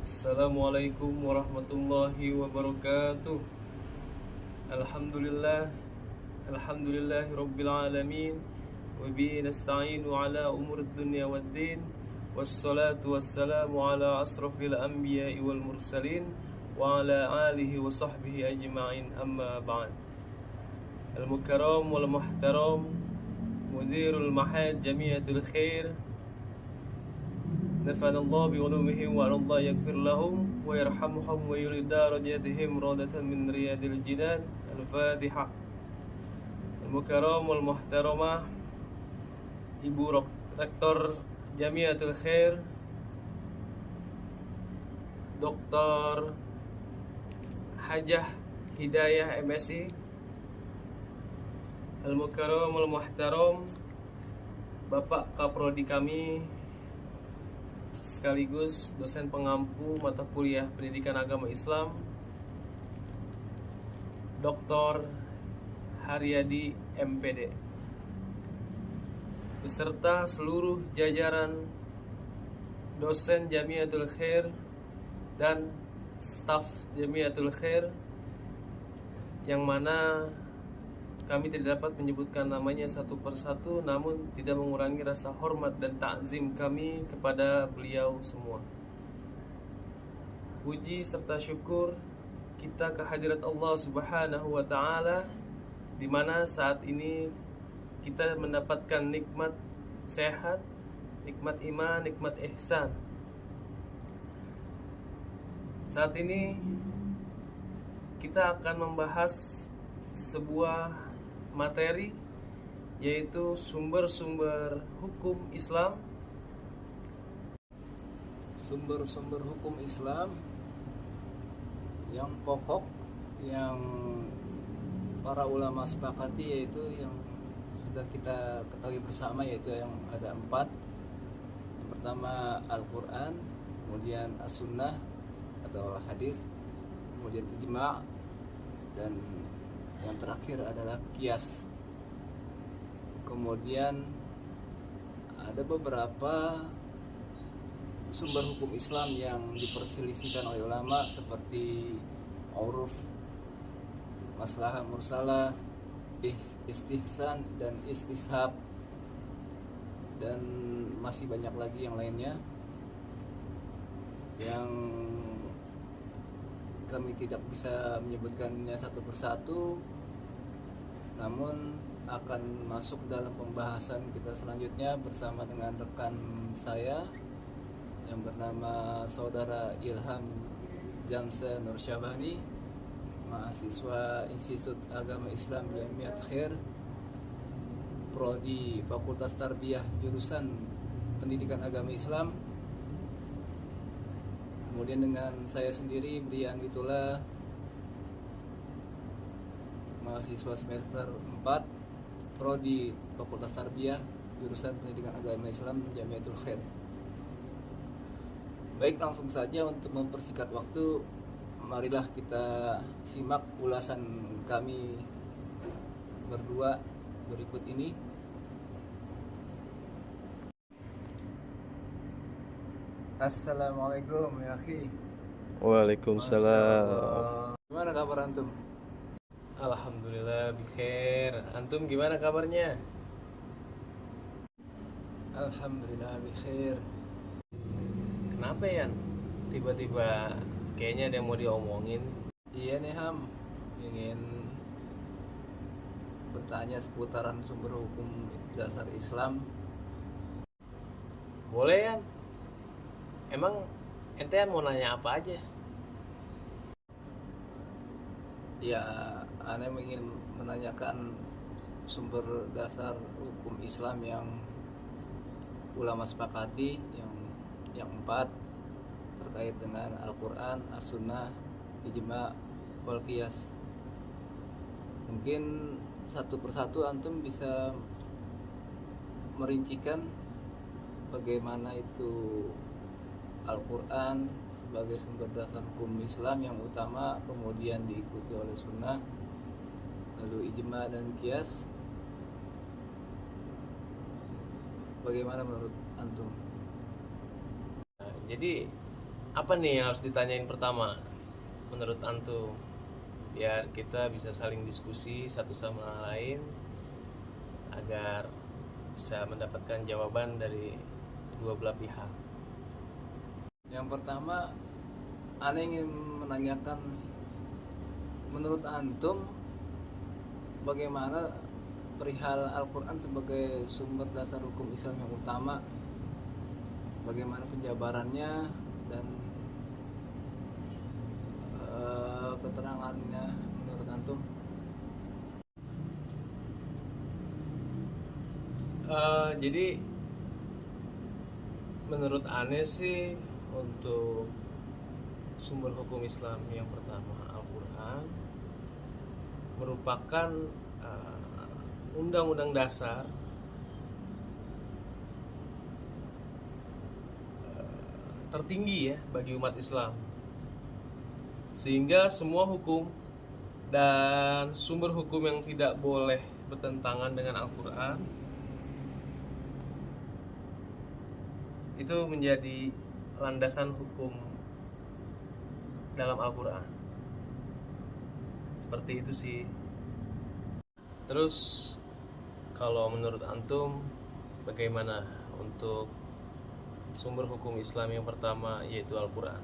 Assalamualaikum warahmatullahi wabarakatuh. Alhamdulillah. Alhamdulillahi rabbil alamin. Wa bihi nasta'inu ala umur dunya waddin. Wassalatu wassalamu ala asrafil anbiya'i wal mursalin wa ala alihi wa sahbihi ajma'in, amma ba'd. Al-mukarram wal muhtaram Mudirul mahad jamiatul khair, نفعنا الله بعلومهم وأن الله يغفر لهم ويرحمهم ويرد درجاتهم روضة من رياض الجنان. الفاتحة. المكرم والمحترمة Ibu Rektor Jamiatul Khair Dr. Hajah Hidayah MSI, Al-Mukarram wal-Muhtaram Bapak Kaprodi kami sekaligus dosen pengampu mata kuliah Pendidikan Agama Islam, Dr. Haryadi MPD, beserta seluruh jajaran dosen Jamiatul Khair dan staf Jamiatul Khair, yang mana kami tidak dapat menyebutkan namanya satu persatu, namun tidak mengurangi rasa hormat dan takzim kami kepada beliau semua. Puji serta syukur kita kehadirat Allah Subhanahu wa Ta'ala, di mana saat ini kita mendapatkan nikmat sehat, nikmat iman, nikmat ihsan. Saat ini kita akan membahas sebuah materi, yaitu sumber-sumber hukum Islam. Sumber-sumber hukum Islam yang pokok, yang para ulama sepakati, yaitu yang sudah kita ketahui bersama, yaitu yang ada 4. Yang pertama Al-Quran, kemudian As-Sunnah atau hadis, kemudian Ijma', dan yang terakhir adalah qiyas. Kemudian ada beberapa sumber hukum Islam yang diperselisihkan oleh ulama, seperti uruf, maslahah mursalah, istihsan dan istishab, dan masih banyak lagi yang lainnya yang kami tidak bisa menyebutkannya satu persatu, namun akan masuk dalam pembahasan kita selanjutnya bersama dengan rekan saya yang bernama Saudara Ilham Jamsa Nur Syabani, mahasiswa Institut Agama Islam Jamiat Khair, Prodi Fakultas Tarbiyah, jurusan Pendidikan Agama Islam. Kemudian dengan saya sendiri, Brian Witula, mahasiswa semester 4, Prodi Fakultas Tarbiyah, jurusan Pendidikan Agama Islam Jamiatul Khair. Baik, langsung saja untuk mempersingkat waktu, marilah kita simak ulasan kami berdua berikut ini. Assalamualaikum ya akhi. Waalaikumsalam. Gimana kabar antum? Alhamdulillah bikhair. Antum gimana kabarnya? Alhamdulillah bikhair. Kenapa ya? Tiba-tiba kayaknya ada yang mau diomongin. Iya nih Ham, ingin bertanya seputaran sumber hukum dasar Islam. Boleh ya? Emang ente mau nanya apa aja? Ya, Anda ingin menanyakan sumber dasar hukum Islam yang ulama sepakati, yang 4, terkait dengan Al-Quran, As-Sunnah, Ijma', wal qiyas. Mungkin satu persatu antum bisa merincikan bagaimana itu Al-Quran sebagai sumber dasar hukum Islam yang utama, kemudian diikuti oleh Sunnah, lalu Ijma' dan qiyas. Bagaimana menurut antum? Jadi apa nih yang harus ditanyain pertama menurut antum, biar kita bisa saling diskusi satu sama lain agar bisa mendapatkan jawaban dari kedua belah pihak. Yang pertama, Ane ingin menanyakan, menurut antum bagaimana perihal Al-Quran sebagai sumber dasar hukum Islam yang utama, bagaimana penjabarannya dan keterangannya menurut antum? Jadi menurut Ane sih, untuk sumber hukum Islam yang pertama Al-Quran merupakan undang-undang dasar tertinggi ya bagi umat Islam, sehingga semua hukum dan sumber hukum yang tidak boleh bertentangan dengan Al-Quran itu menjadi landasan hukum dalam Al-Quran. Seperti itu sih. Terus kalau menurut antum bagaimana untuk sumber hukum Islam yang pertama, yaitu Al-Quran?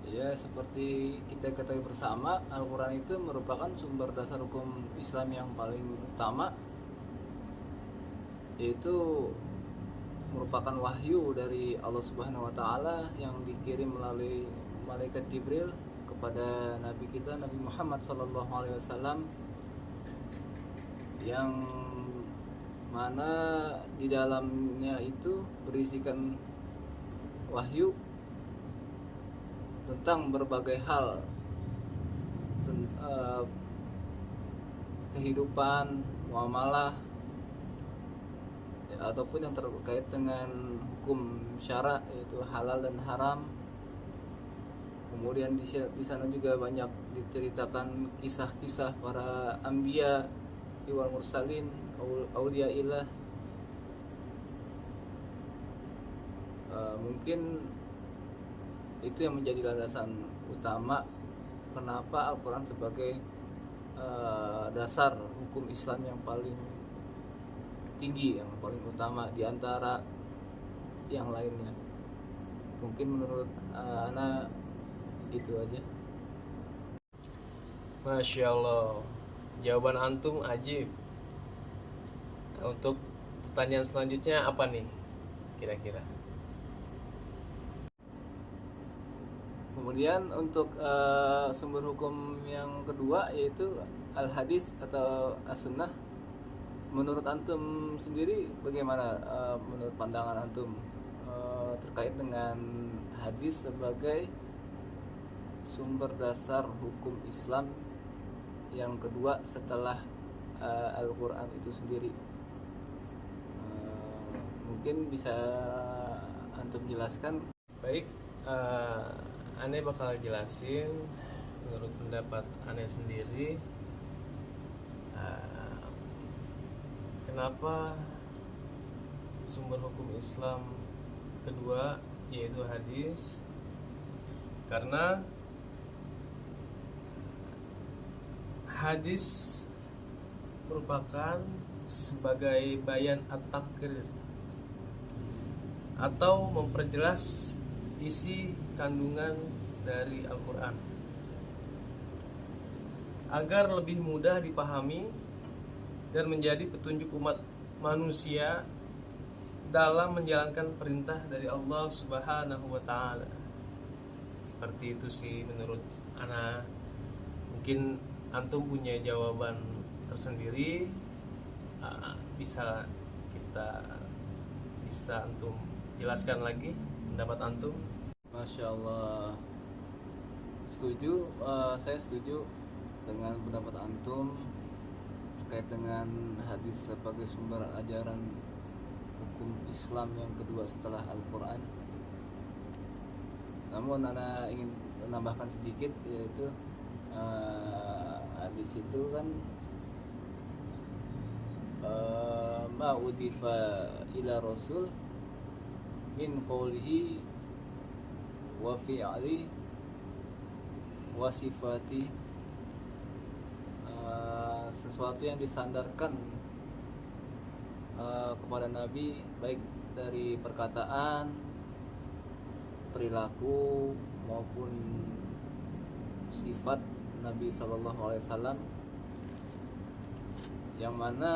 Ya, seperti kita ketahui bersama, Al-Quran itu merupakan sumber dasar hukum Islam yang paling utama, yaitu merupakan wahyu dari Allah Subhanahu wa taala yang dikirim melalui malaikat Jibril kepada nabi kita Nabi Muhammad sallallahu alaihi wasallam, yang mana di dalamnya itu berisikan wahyu tentang berbagai hal, kehidupan, muamalah, ataupun yang terkait dengan hukum syara, yaitu halal dan haram. Kemudian di sana juga banyak diceritakan kisah-kisah para anbiya wal mursalin, auliyaillah. Mungkin itu yang menjadi landasan utama kenapa Al-Quran sebagai dasar hukum Islam yang paling tinggi, yang paling utama di antara yang lainnya. Mungkin menurut Ana gitu aja. Masya Allah, jawaban antum ajib. Untuk pertanyaan selanjutnya apa nih kira-kira? Kemudian untuk sumber hukum yang kedua, yaitu al-hadis atau as-sunnah. Menurut antum sendiri bagaimana, menurut pandangan antum terkait dengan hadis sebagai sumber dasar hukum Islam yang kedua setelah Al-Quran itu sendiri? Mungkin bisa antum jelaskan. Baik, Ane bakal jelasin menurut pendapat Ane sendiri kenapa sumber hukum Islam kedua yaitu hadis. Karena hadis merupakan sebagai bayan at-taqrir atau memperjelas isi kandungan dari Al-Quran agar lebih mudah dipahami dan menjadi petunjuk umat manusia dalam menjalankan perintah dari Allah Subhanahu wa taala. Seperti itu sih menurut Ana. Mungkin antum punya jawaban tersendiri, bisa antum jelaskan lagi pendapat antum. Masya Allah, setuju. Saya setuju dengan pendapat antum terkait dengan hadis sebagai sumber ajaran hukum Islam yang kedua setelah Al-Quran. Namun Ana ingin menambahkan sedikit, yaitu hadis itu kan ma udifa ila rasul min qawlihi wa fi'li wa sifati, sesuatu yang disandarkan kepada Nabi, baik dari perkataan, perilaku maupun sifat Nabi Shallallahu Alaihi Wasallam, yang mana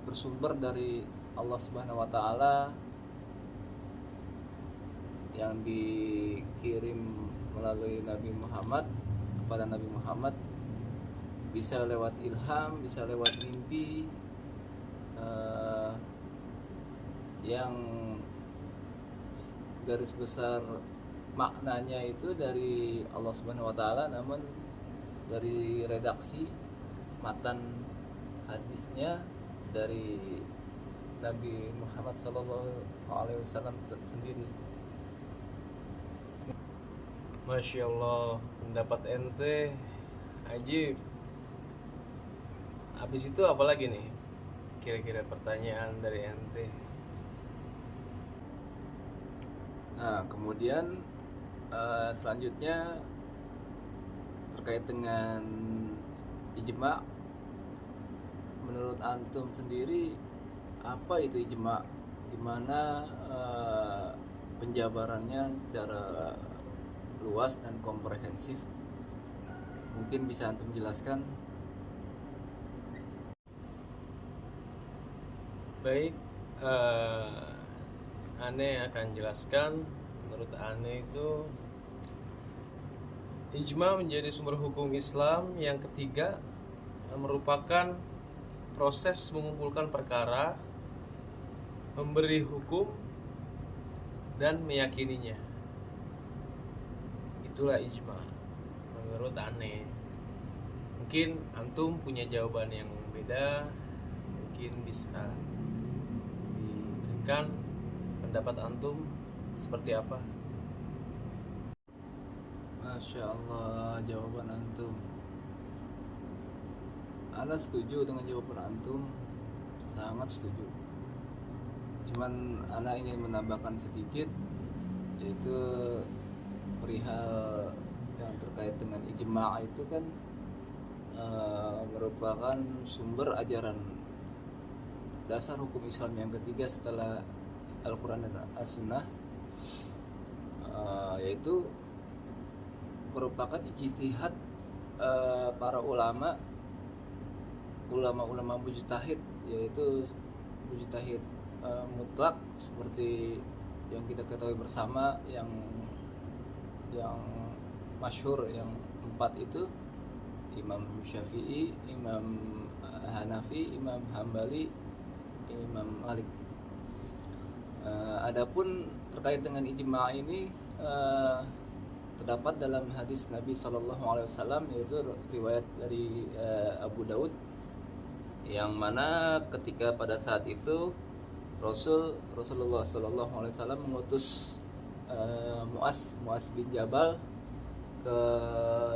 bersumber dari Allah Subhanahu Wa Taala, yang dikirim melalui Nabi Muhammad kepada Nabi Muhammad, bisa lewat ilham, bisa lewat mimpi, yang garis besar maknanya itu dari Allah Subhanahu Wa Taala, namun dari redaksi matan hadisnya dari Nabi Muhammad SAW sendiri. Masya Allah, pendapat ente ajib. Habis itu apa lagi nih kira-kira pertanyaan dari ente? Nah, kemudian selanjutnya terkait dengan ijma'. Menurut antum sendiri, apa itu ijma'? Gimana penjabarannya secara luas dan komprehensif? Mungkin bisa antum jelaskan. Baik, Ane akan jelaskan. Menurut Ane itu ijma menjadi sumber hukum Islam yang ketiga, merupakan proses mengumpulkan perkara, memberi hukum, dan meyakininya. Itulah ijma menurut Ane. Mungkin antum punya jawaban yang beda, mungkin bisa diberikan pendapat antum seperti apa. Masya Allah, jawaban antum. Ana setuju dengan jawaban antum, sangat setuju. Cuman Ana ingin menambahkan sedikit, yaitu perihal yang terkait dengan ijma' itu kan merupakan sumber ajaran dasar hukum Islam yang ketiga setelah Al-Quran dan As-Sunnah, yaitu merupakan ijtihad para ulama mujtahid, yaitu mujtahid mutlak seperti yang kita ketahui bersama, yang masyhur, yang 4 itu, Imam Syafi'i, Imam Hanafi, Imam Hambali, Imam Malik. Adapun terkait dengan ijma' ini terdapat dalam hadis Nabi SAW, yaitu riwayat dari Abu Daud, yang mana ketika pada saat itu Rasulullah SAW mengutus Mu'az bin Jabal ke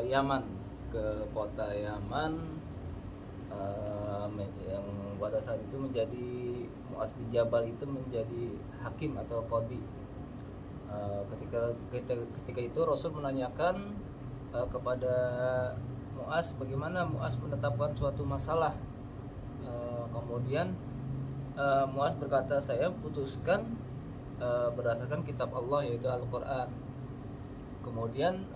Yaman, ke kota Yaman, yang pada saat itu Mu'az bin Jabal itu menjadi hakim atau qadhi. Ketika itu Rasul menanyakan kepada Mu'az bagaimana Mu'az menetapkan suatu masalah. Kemudian Mu'az berkata, saya putuskan berdasarkan kitab Allah, yaitu Al-Quran. Kemudian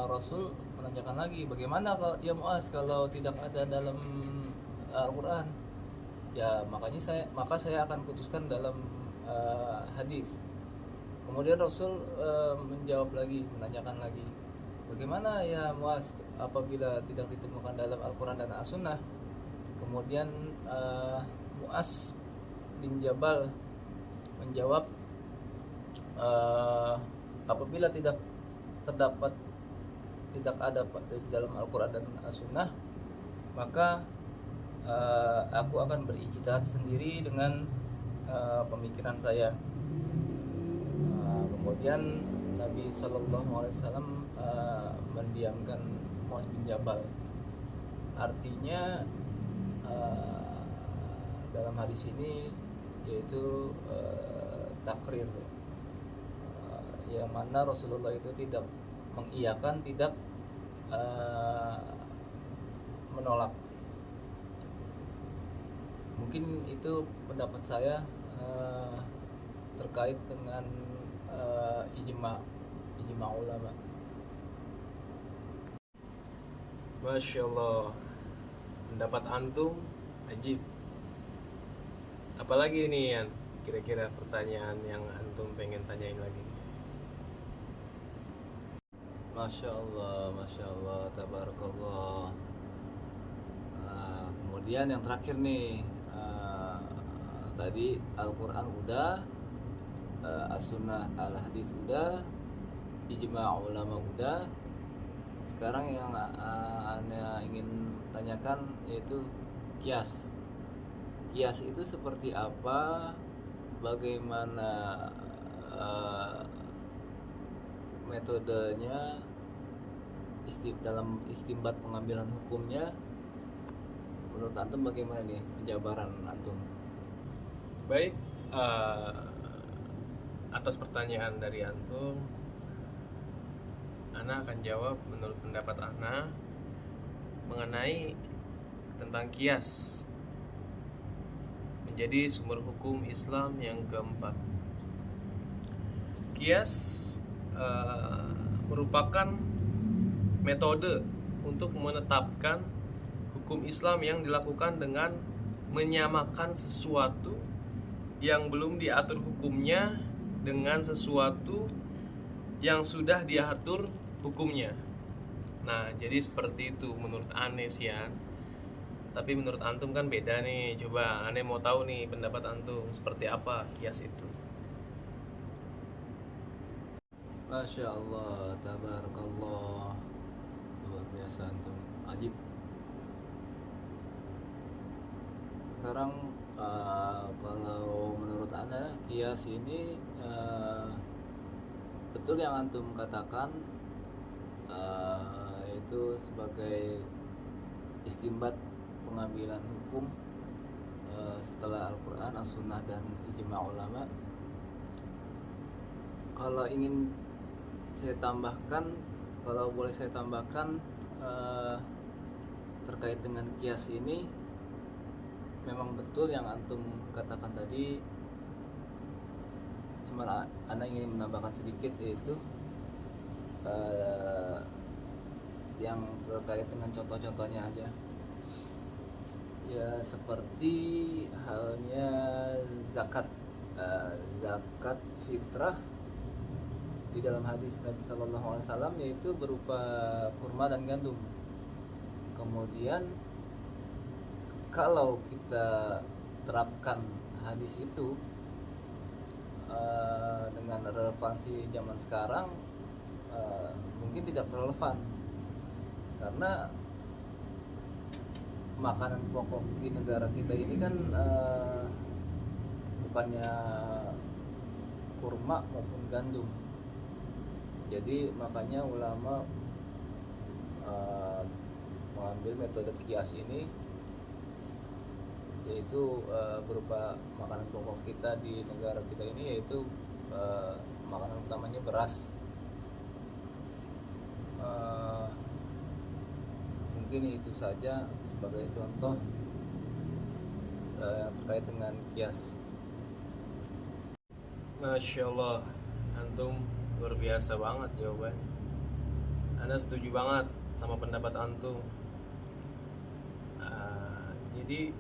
Rasul menanyakan lagi, bagaimana ya Mu'az kalau tidak ada dalam Al-Quran? Ya maka saya akan putuskan dalam hadis. Kemudian Rasul menjawab lagi, menanyakan lagi, bagaimana ya Mu'az apabila tidak ditemukan dalam Al-Quran dan As-Sunnah? Kemudian Mu'az bin Jabal menjawab, apabila tidak ada di dalam Al-Quran dan As-Sunnah, maka aku akan berijtihad sendiri dengan pemikiran saya. Kemudian Nabi SAW mendiamkan Mu'az bin Jabal. Artinya dalam hadis ini, yaitu takrir, yang mana Rasulullah itu tidak mengiyakan, tidak menolak. Mungkin itu pendapat saya terkait dengan ijma ulama. Masya Allah, pendapat antum ajib. Apalagi nih yang kira-kira pertanyaan yang antum pengen tanyain lagi? Masya Allah, tabarakallah. Kemudian yang terakhir nih, tadi Al-Quran udah, As-Sunnah Al-Hadis udah, Ijma' ulama udah. Sekarang yang Anda ingin tanyakan yaitu kias. Kias itu seperti apa? Bagaimana metodenya dalam istimbat pengambilan hukumnya? Menurut antum bagaimana nih penjabaran antum? Baik, atas pertanyaan dari antum, Ana akan jawab menurut pendapat Ana mengenai tentang kias menjadi sumber hukum Islam yang keempat. Kias merupakan metode untuk menetapkan hukum Islam yang dilakukan dengan menyamakan sesuatu yang belum diatur hukumnya dengan sesuatu yang sudah diatur hukumnya. Nah, jadi seperti itu menurut Ane sih ya. Tapi menurut antum kan beda nih. Coba Ane mau tahu nih pendapat antum seperti apa kias itu. Masya Allah, tabarakallah, luar biasa antum, ajib. Sekarang kalau menurut Anda kias ini betul yang antum katakan, itu sebagai istimbat pengambilan hukum setelah Al-Quran, As-Sunnah, dan Ijma' ulama. Kalau ingin saya tambahkan, kalau boleh saya tambahkan terkait dengan kias ini, memang betul yang antum katakan tadi. Cuma Anda ingin menambahkan sedikit, yaitu yang terkait dengan contoh-contohnya aja. Ya seperti halnya zakat, zakat fitrah di dalam hadis Nabi Sallallahu Alaihi Wasallam, yaitu berupa kurma dan gandum. Kemudian kalau kita terapkan hadis itu dengan relevansi zaman sekarang, mungkin tidak relevan, karena makanan pokok di negara kita ini kan bukannya kurma maupun gandum. Jadi makanya ulama mengambil metode kias ini, yaitu berupa makanan pokok kita di negara kita ini, yaitu makanan utamanya beras. Mungkin itu saja sebagai contoh yang terkait dengan kias. Masya Allah, antum luar biasa banget jawaban. Anda setuju banget sama pendapat antum. Jadi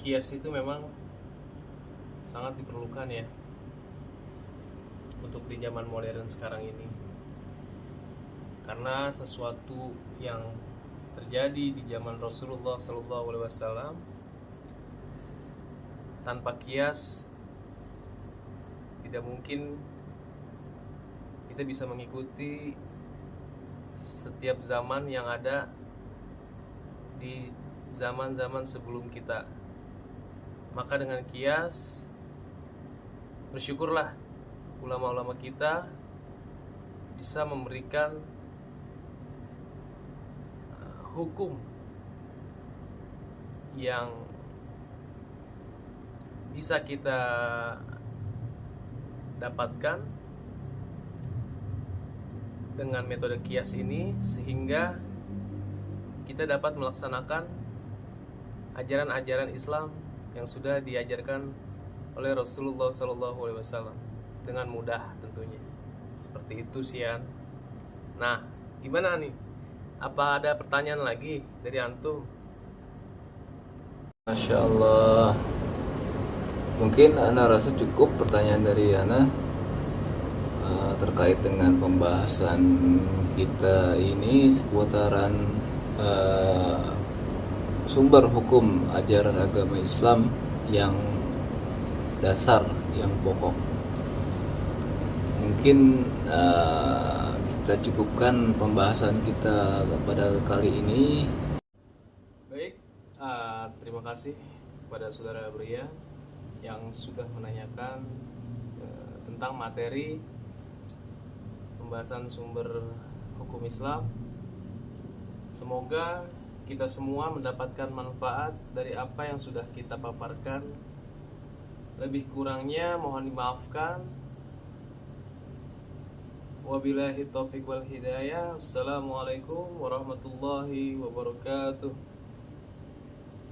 kias itu memang sangat diperlukan ya untuk di zaman modern sekarang ini, karena sesuatu yang terjadi di zaman Rasulullah SAW tanpa kias tidak mungkin kita bisa mengikuti setiap zaman yang ada di zaman-zaman sebelum kita. Maka dengan kias, bersyukurlah ulama-ulama kita bisa memberikan hukum yang bisa kita dapatkan dengan metode kias ini, sehingga kita dapat melaksanakan ajaran-ajaran Islam yang sudah diajarkan oleh Rasulullah SAW dengan mudah tentunya. Seperti itu sih ya. Nah, gimana nih? Apa ada pertanyaan lagi dari antum? Masya Allah. Mungkin Ana rasa cukup pertanyaan dari Ana terkait dengan pembahasan kita ini seputaran sumber hukum ajaran agama Islam yang dasar, yang pokok. Mungkin kita cukupkan pembahasan kita pada kali ini. Baik, terima kasih kepada saudara Bria yang sudah menanyakan tentang materi pembahasan sumber hukum Islam. Semoga kita semua mendapatkan manfaat dari apa yang sudah kita paparkan. Lebih kurangnya mohon dimaafkan. Wabillahi taufiq wal hidayah. Assalamualaikum warahmatullahi wabarakatuh.